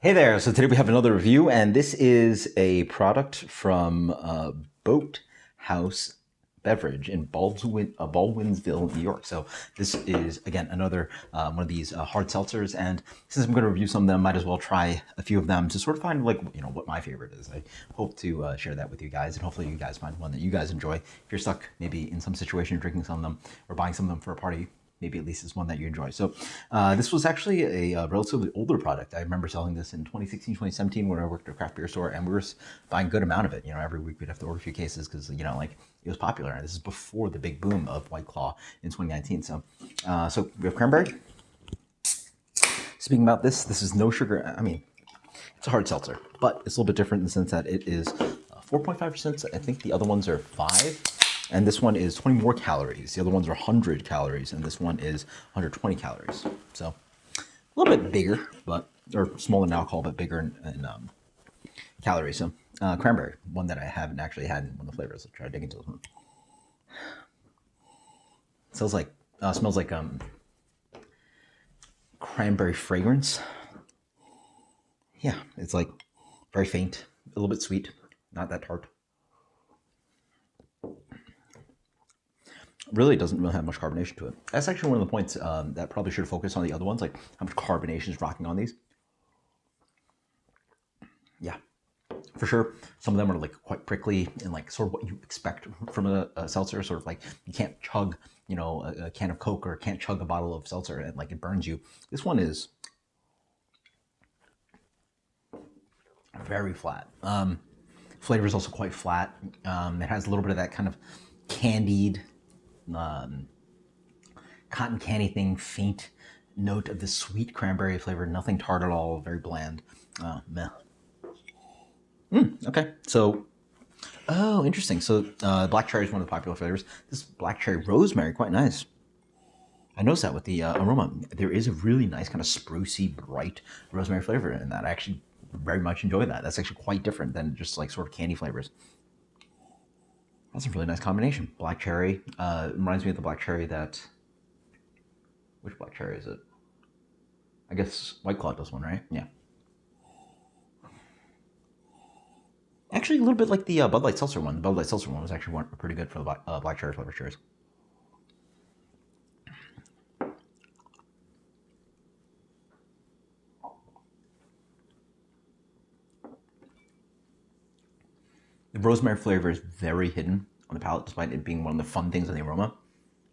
Hey there, so today we have another review, and this is a product from Boat House Beverage in Baldwinsville, New York. So this is, again, another one of these hard seltzers, and since I'm going to review some of them, might as well try a few of them to sort of find, like, what my favorite is. I hope to share that with you guys, and hopefully you guys find one that you guys enjoy. If you're stuck maybe in some situation drinking some of them or buying some of them for a party, maybe at least it's one that you enjoy. So this was actually a relatively older product. I remember selling this in 2016, 2017 when I worked at a craft beer store, and we were buying a good amount of it. Every week we'd have to order a few cases because, like, it was popular. And this is before the big boom of White Claw in 2019. So we have cranberry. Speaking about this is no sugar. I mean, it's a hard seltzer, but it's a little bit different in the sense that it is 4.5%. I think the other ones are 5. And this one is 20 more calories. The other ones are 100 calories, and this one is 120 calories. So a little bit bigger, or smaller in alcohol, but bigger in calories. So cranberry, one that I haven't actually had in one of the flavors. I'll try to dig into this one. Smells like cranberry fragrance. Yeah, it's like very faint, a little bit sweet, not that tart. Really doesn't really have much carbonation to it. That's actually one of the points that probably should focus on the other ones, like how much carbonation is rocking on these. Yeah, for sure. Some of them are like quite prickly and like sort of what you expect from a seltzer. Sort of like you can't chug, a can of Coke, or can't chug a bottle of seltzer and like it burns you. This one is very flat. Flavor is also quite flat. It has a little bit of that kind of candied, cotton candy thing, faint note of the sweet cranberry flavor, nothing tart at all, very bland. Meh. Okay, so, interesting. So black cherry is one of the popular flavors. This black cherry rosemary, quite nice. I noticed that with the aroma. There is a really nice kind of sprucey, bright rosemary flavor in that. I actually very much enjoy that. That's actually quite different than just like sort of candy flavors. That's a really nice combination. Black cherry reminds me of the black cherry that... Which black cherry is it? I guess White Claw does one, right? Yeah. Actually, a little bit like the Bud Light Seltzer one. The Bud Light Seltzer one was actually pretty good for the black cherry flavor. Cheers. The rosemary flavor is very hidden on the palate, despite it being one of the fun things in the aroma.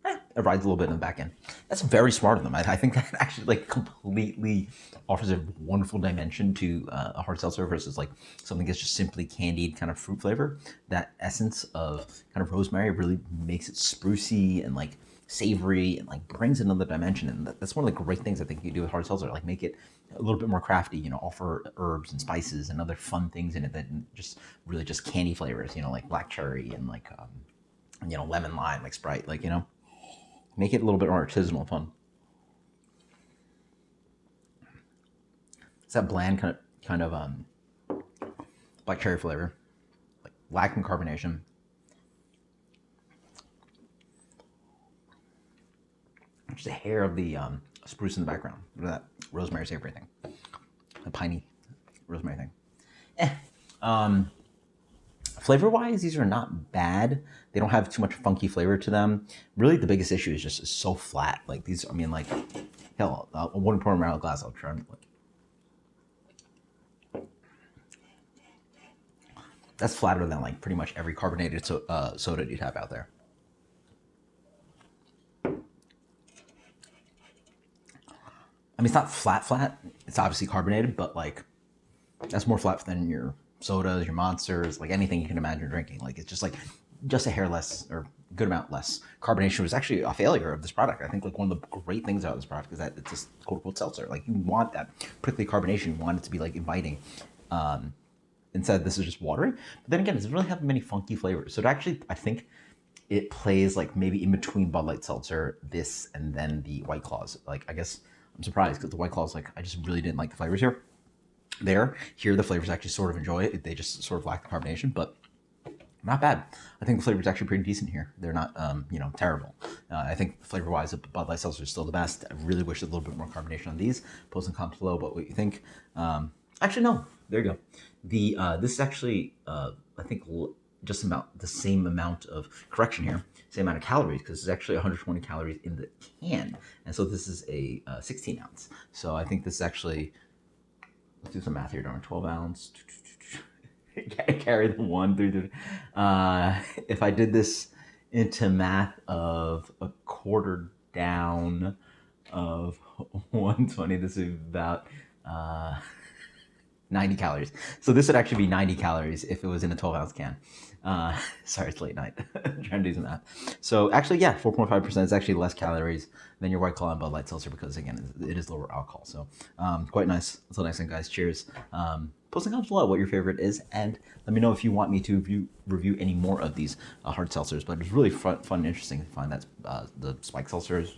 It rides a little bit in the back end. That's very smart of them. I think that actually like completely offers a wonderful dimension to a hard seltzer versus like something that's just simply candied kind of fruit flavor. That essence of kind of rosemary really makes it sprucey and like savory and like brings another dimension. And that's one of the great things I think you do with hard seltzer, like make it a little bit more crafty, offer herbs and spices and other fun things in it that just really just candy flavors, like black cherry and like, lemon lime, like Sprite, like, make it a little bit more artisanal and fun. It's that bland kind of black cherry flavor, like lacking carbonation. Just a hair of the spruce in the background. Look at that rosemary savory thing, a piney rosemary thing. Flavor-wise, these are not bad. They don't have too much funky flavor to them. Really, the biggest issue is just it's so flat. Like these, I mean, like, hell, I wouldn't pour them out of a glass. I'll try them. That's flatter than like pretty much every carbonated soda you'd have out there. I mean, it's not flat. It's obviously carbonated, but like that's more flat than your sodas, your monsters, like anything you can imagine drinking. Like it's just a hair less, or good amount less carbonation. Was actually a failure of this product. I think like one of the great things about this product is that it's just quote unquote seltzer. Like you want that prickly carbonation, you want it to be like inviting. Instead, this is just watery. But then again, it doesn't really have many funky flavors. So it actually, I think it plays like maybe in between Bud Light Seltzer, this, and then the White Claws. Like I guess I'm surprised because the White Claws, like I just really didn't like the flavors here. Here, the flavors actually sort of enjoy it. They just sort of lack the carbonation, but not bad. I think the flavor is actually pretty decent here. They're not, terrible. I think flavor-wise, the Bud Light Seltzer is still the best. I really wish a little bit more carbonation on these. Post and comment below about what you think. Actually, no. There you go. The this is actually I think just about the same amount of correction here, same amount of calories because it's actually 120 calories in the can, and so this is a 16 ounce. So I think this is actually, let's do some math here, darn, 12 ounce. Carry the one through the. If I did this into math of a quarter down of 120, this is about uh, 90 calories. So this would actually be 90 calories if it was in a 12-ounce can. Sorry, it's late night. Trying to do some math. So actually, yeah, 4.5% is actually less calories than your White Claw and Bud Light Seltzer because, again, it is lower alcohol. So quite nice. Until next time, guys. Cheers. Post in the comments below what your favorite is, and let me know if you want me to review any more of these hard seltzers. But it's really fun and interesting to find that the spike seltzers,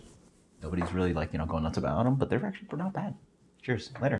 nobody's really going nuts about them, but they're actually not bad. Cheers. Later.